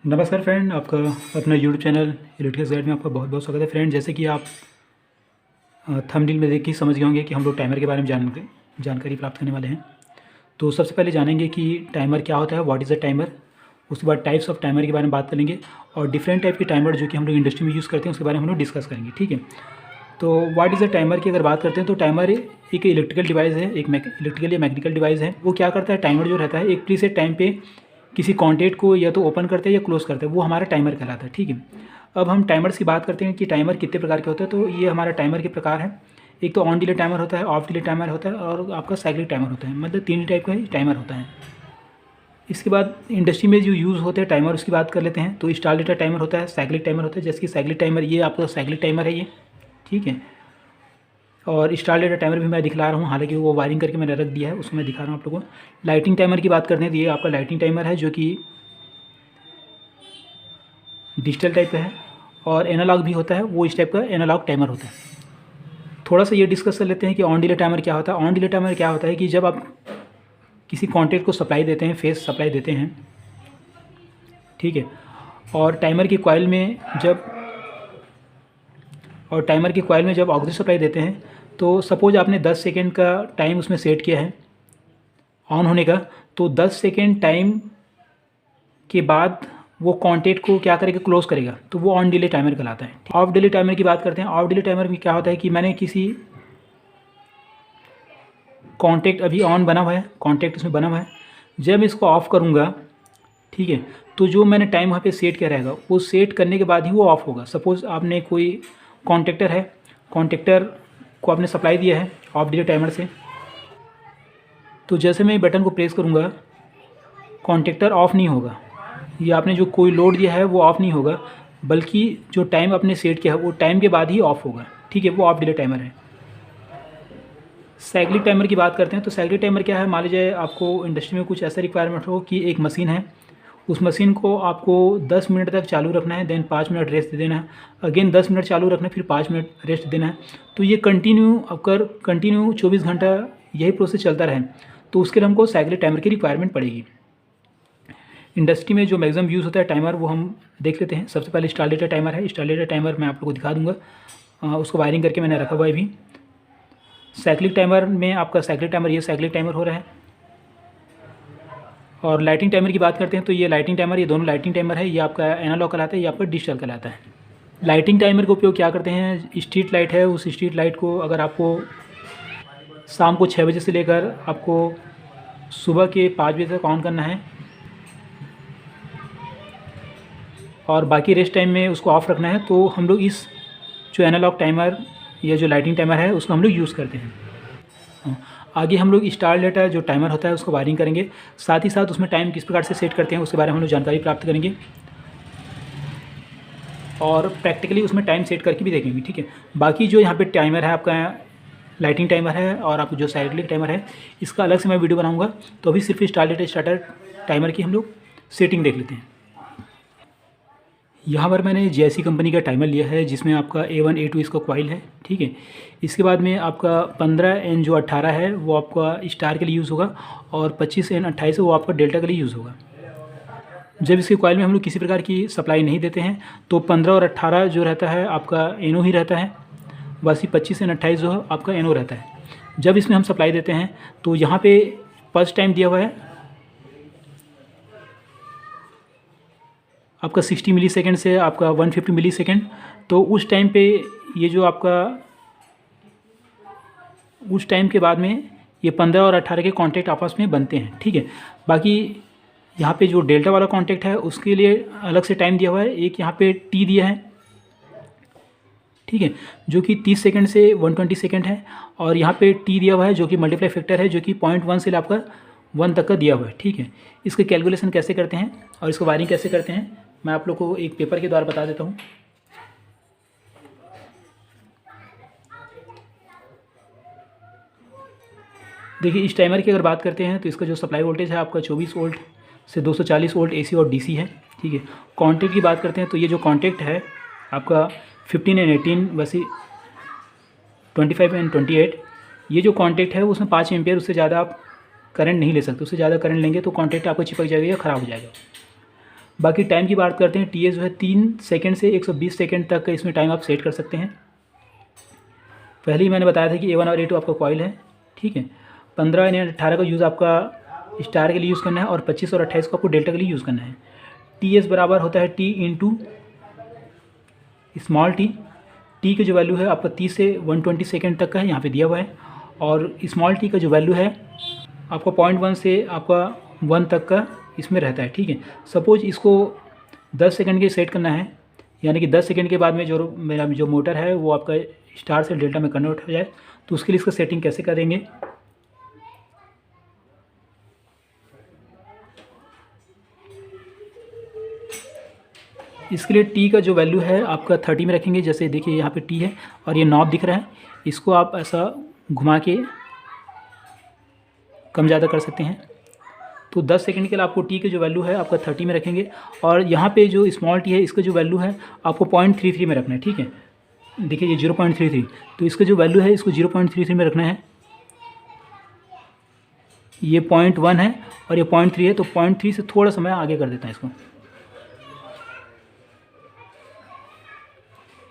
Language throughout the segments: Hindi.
नमस्कार फ्रेंड, आपका अपना यूट्यूब चैनल इलेक्ट्रिकल गाइड में आपका बहुत बहुत स्वागत है। फ्रेंड, जैसे कि आप थंबनेल में देख के समझ गए होंगे कि हम लोग टाइमर के बारे में जानकारी प्राप्त करने वाले हैं। तो सबसे पहले जानेंगे कि टाइमर क्या होता है, व्हाट इज़ अ टाइमर। उसके बाद टाइप्स ऑफ टाइमर के बारे में बात करेंगे और डिफरेंट टाइप के टाइमर जो कि हम लोग इंडस्ट्री में यूज़ करते हैं उसके बारे में हम लोग डिस्कस करेंगे। ठीक है, तो व्हाट इज़ अ टाइमर की अगर बात करते हैं तो टाइमर एक इलेक्ट्रिकल डिवाइस है, एक इलेक्ट्रिकल या मैकेनिकल डिवाइस है। वो क्या करता है, टाइमर जो रहता है एक प्रीसेट टाइम पे किसी कॉन्टैक्ट को या तो ओपन करते हैं या क्लोज करते हैं, वो हमारा टाइमर कहलाता है। ठीक है, अब हम टाइमर्स की बात करते हैं कि टाइमर कितने प्रकार के होते हैं। तो ये हमारा टाइमर के प्रकार है। एक तो ऑन डिले टाइमर होता है, ऑफ डिले टाइमर होता है और आपका साइक्लिक टाइमर होता है। मतलब तीन टाइप का ही टाइमर होता है। इसके बाद इंडस्ट्री में जो यूज़ होते हैं टाइमर उसकी बात कर लेते हैं। तो स्टार डेटा टाइमर होता है, साइक्लिक टाइमर होता है। जैसे कि साइक्लिक टाइमर, ये आपका साइक्लिक टाइमर है ये। ठीक है, और स्टार डेटा टाइमर भी मैं दिखला रहा हूँ, हालांकि वो वायरिंग करके मैंने रख दिया है, उसको मैं दिखा रहा हूँ आप लोगों को। लाइटिंग टाइमर की बात करते हैं तो ये आपका लाइटिंग टाइमर है जो कि डिजिटल टाइप का है, और एनालॉग भी होता है, वो इस टाइप का एनालॉग टाइमर होता है। थोड़ा सा ये डिस्कस कर लेते हैं कि ऑन डिले टाइमर क्या होता है। ऑन डिले टाइमर क्या होता है कि जब आप किसी कॉन्टैक्ट को सप्लाई देते हैं, फेस सप्लाई देते हैं, ठीक है, और टाइमर की कॉइल में जब ऑक्सीजन सप्लाई देते हैं, तो सपोज आपने 10 सेकेंड का टाइम उसमें सेट किया है ऑन होने का, तो 10 सेकेंड टाइम के बाद वो कॉन्टैक्ट को क्या करेगा, क्लोज करेगा, तो वो ऑन डिले टाइमर कहलाता है। ऑफ डिले टाइमर की बात करते हैं। ऑफ डिले टाइमर में क्या होता है कि मैंने किसी कॉन्टैक्ट अभी ऑन बना हुआ है, कॉन्टैक्ट उसमें बना हुआ है, जब इसको ऑफ़ करूँगा, ठीक है, तो जो मैंने टाइम वहाँ पे सेट किया रहेगा वो सेट करने के बाद ही वो ऑफ़ होगा। सपोज़ आपने कोई कॉन्टैक्टर है, कॉन्टैक्टर को आपने सप्लाई दिया है ऑफ डिले टाइमर से, तो जैसे मैं बटन को प्रेस करूँगा कॉन्टैक्टर ऑफ़ नहीं होगा, या आपने जो कोई लोड दिया है वो ऑफ़ नहीं होगा, बल्कि जो टाइम आपने सेट किया है वो टाइम के बाद ही ऑफ़ होगा। ठीक है, वो ऑफ डिले टाइमर है। साइक्लिक टाइमर की बात करते हैं। तो साइक्लिक टाइमर क्या है, मान लीजिए आपको इंडस्ट्री में कुछ ऐसा रिक्वायरमेंट हो कि एक मशीन है, उस मशीन को आपको 10 मिनट तक चालू रखना है, देन 5 मिनट रेस्ट दे देना है, अगेन 10 मिनट चालू रखना है, फिर 5 मिनट रेस्ट देना है। तो ये कंटिन्यू 24 घंटा यही प्रोसेस चलता रहे, तो उसके लिए हमको साइक्लिक टाइमर की रिक्वायरमेंट पड़ेगी। इंडस्ट्री में जो मैक्सिमम यूज़ होता है टाइमर वो हम देख लेते हैं। सबसे पहले स्टार डेटा टाइमर है। स्टार डेटा टाइमर मैं आप लोगों को दिखा दूँगा, उसको वायरिंग करके मैंने रखा हुआ है अभी। साइक्लिक टाइमर में आपका साइक्लिक टाइमर, ये साइक्लिक टाइमर हो रहा है। और लाइटिंग टाइमर की बात करते हैं तो ये लाइटिंग टाइमर, ये दोनों लाइटिंग टाइमर है। ये आपका एनालॉग कहलाता है, ये आपका डिजिटल कहलाता है। लाइटिंग टाइमर का उपयोग क्या करते हैं, स्ट्रीट लाइट है, उस स्ट्रीट लाइट को अगर आपको शाम को 6 बजे से लेकर आपको सुबह के 5 बजे तक ऑन करना है और बाकी रेस्ट टाइम में उसको ऑफ़ रखना है, तो हम लोग इस जो एनालॉग टाइमर या जो लाइटिंग टाइमर है उसको हम लोग यूज़ करते हैं। आगे हम लोग स्टार डेटा जो टाइमर होता है उसको वायरिंग करेंगे, साथ ही साथ उसमें टाइम किस प्रकार से सेट करते हैं उसके बारे में हम लोग जानकारी प्राप्त करेंगे और प्रैक्टिकली उसमें टाइम सेट करके भी देखेंगे। ठीक है, बाकी जो यहाँ पे टाइमर है आपका लाइटिंग टाइमर है और आपको जो साइक्लिक टाइमर है, इसका अलग से मैं वीडियो बनाऊँगा। तो अभी सिर्फ स्टार डेटा स्टार्टर टाइमर की हम लोग सेटिंग देख लेते हैं। यहाँ पर मैंने JIC कंपनी का टाइमर लिया है जिसमें आपका A1 A2 इसका कॉइल है। ठीक है, इसके बाद में आपका 15N जो 18 है वो आपका स्टार के लिए यूज़ होगा और 25N 28 है वो आपका डेल्टा के लिए यूज़ होगा। जब इसके कॉइल में हम लोग किसी प्रकार की सप्लाई नहीं देते हैं तो 15 और 18 जो रहता है आपका NO ही रहता है, वैसे 25N 28 जो है आपका NO रहता है। जब इसमें हम सप्लाई देते हैं तो यहाँ पे पल्स टाइम दिया हुआ है आपका 60 मिली सेकेंड से आपका 150 मिली सेकेंड। तो उस टाइम पे ये जो आपका उस टाइम के बाद में ये 15 और 18 के कांटेक्ट आपस में बनते हैं। ठीक है, बाकी यहाँ पे जो डेल्टा वाला कांटेक्ट है उसके लिए अलग से टाइम दिया हुआ है, एक यहाँ पे T दिया है, ठीक है, जो कि 30 सेकंड से 120 सेकंड है, और यहाँ पे T दिया हुआ है जो कि मल्टीप्लाई फैक्टर है जो कि 0.1 से आपका 1 तक का दिया हुआ है। ठीक है, इसके कैलकुलेशन कैसे करते हैं और इसको वायरिंग कैसे करते हैं मैं आप लोग को एक पेपर के द्वारा बता देता हूँ। देखिए, इस टाइमर की अगर बात करते हैं तो इसका जो सप्लाई वोल्टेज है आपका 24 वोल्ट से 240 वोल्ट AC और DC है। ठीक है, कॉन्टैक्ट की बात करते हैं तो ये जो कॉन्टैक्ट है आपका 15 and 18 वैसे 25 and 28, ये जो कॉन्टैक्ट है उसमें 5 एम्पियर, उससे ज़्यादा आप करंट नहीं ले सकते। उससे ज़्यादा करंट लेंगे तो कॉन्टैक्ट आपको चिपक जाएगा या ख़राब हो जाएगा। बाकी टाइम की बात करते हैं, TS जो है 3 सेकंड से 120 सेकंड तक इसमें टाइम आप सेट कर सकते हैं। पहले ही मैंने बताया था कि A1 और A2 आपका कॉइल है, ठीक है। 15 यानी 18 का यूज़ आपका स्टार के लिए यूज़ करना है और 25 और 28 को आपको डेल्टा के लिए यूज़ करना है। TS बराबर होता है T into small T. T की जो वैल्यू है आपका 30 से 120 सेकेंड तक का है, यहाँ पे दिया हुआ है। और स्मॉल टी का जो वैल्यू है आपका 0.1 से आपका 1 तक का इसमें रहता है, ठीक है। सपोज इसको 10 सेकंड के सेट करना है, यानी कि 10 सेकंड के बाद में जो मेरा जो मोटर है वो आपका स्टार से डेल्टा में कन्वर्ट हो जाए, तो उसके लिए इसका सेटिंग कैसे करेंगे। इसके लिए टी का जो वैल्यू है आपका 30 में रखेंगे। जैसे देखिए यहाँ पे टी है और ये नॉब दिख रहा है, इसको आप ऐसा घुमा के कम ज़्यादा कर सकते हैं। तो 10 सेकंड के लिए आपको टी की जो वैल्यू है आपका 30 में रखेंगे और यहाँ पे जो स्मॉल टी है इसका जो वैल्यू है आपको 0.33 में रखना है, ठीक है। देखिए ये 0.33, तो इसका जो वैल्यू है इसको 0.33 में रखना है। ये 0.1 है और ये 0.3 है, तो 0.3 से थोड़ा सा मैं आगे कर देता हूँ इसको,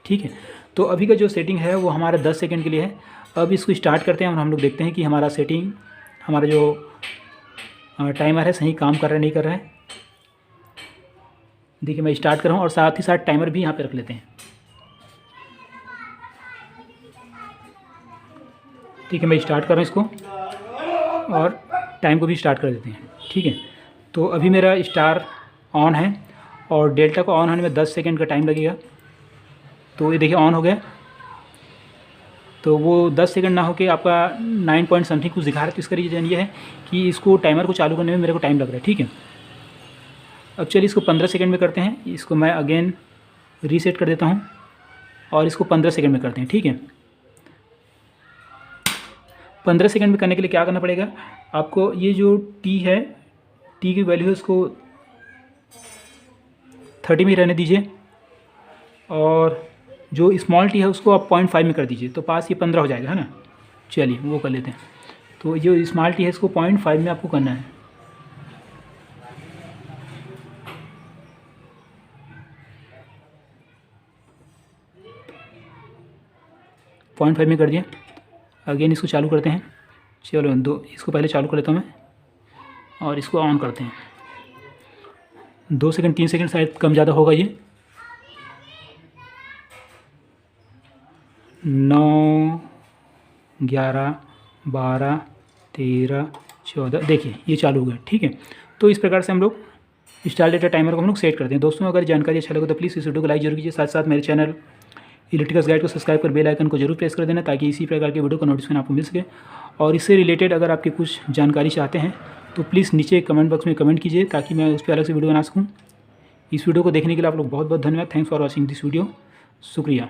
ठीक है। तो अभी का जो सेटिंग है वो हमारा 10 सेकंड के लिए है। अब इसको स्टार्ट करते हैं और हम लोग देखते हैं कि हमारा सेटिंग, हमारा जो टाइमर है सही काम कर रहा है नहीं कर रहा है। देखिए मैं स्टार्ट कर रहा हूँ और साथ ही साथ टाइमर भी यहाँ पे रख लेते हैं, ठीक है। मैं स्टार्ट कर रहा हूँ इसको और टाइम को भी स्टार्ट कर देते हैं, ठीक है। तो अभी मेरा स्टार ऑन है और डेल्टा को ऑन होने में 10 सेकंड का टाइम लगेगा। तो ये देखिए ऑन हो गया, तो वो 10 सेकंड ना होके आपका 9 पॉइंट समथिंग कुछ दिखा रहा है। तो इसका रीज़न ये है कि इसको टाइमर को चालू करने में मेरे को टाइम लग रहा है, ठीक है। अब चलिए इसको 15 सेकंड में करते हैं। इसको मैं अगेन रीसेट कर देता हूँ और इसको 15 सेकंड में करते हैं, ठीक है। 15 सेकंड में करने के लिए क्या करना पड़ेगा आपको, ये जो टी है, टी की वैल्यू है उसको 30 में रहने दीजिए और जो स्मॉल टी है उसको आप 0.5 में कर दीजिए, तो पास ये 15 हो जाएगा, है ना। चलिए वो कर लेते हैं। तो जो स्मॉल टी है इसको 0.5 में आपको करना है। पॉइंट 5 में कर दिया। अगेन इसको चालू करते हैं। चलो इसको पहले चालू कर लेता हूँ मैं और इसको ऑन करते हैं। 2 सेकंड 3 सेकंड शायद कम ज़्यादा होगा ये। 9, 11, 12, 13, 14, देखिए ये चालू हो गया, ठीक है। तो इस प्रकार से हम लोग स्टार डेटा टाइमर को हम लोग सेट करते हैं। दोस्तों अगर जानकारी अच्छा लगे तो प्लीज़ इस वीडियो को लाइक जरूर कीजिए, साथ साथ मेरे चैनल इलेक्ट्रिकल गाइड को सब्सक्राइब कर बेल आइकन को जरूर प्रेस कर देना, ताकि इसी प्रकार के वीडियो का नोटिफिकेशन आपको मिल सके। और इससे रिलेटेड अगर आपकी कुछ जानकारी चाहते हैं तो प्लीज़ नीचे कमेंट बॉक्स में कमेंट कीजिए, ताकि मैं उस पर अलग से वीडियो बना सकूँ। इस वीडियो को देखने के लिए आप लोग बहुत बहुत धन्यवाद। Thanks for watching this video. शुक्रिया।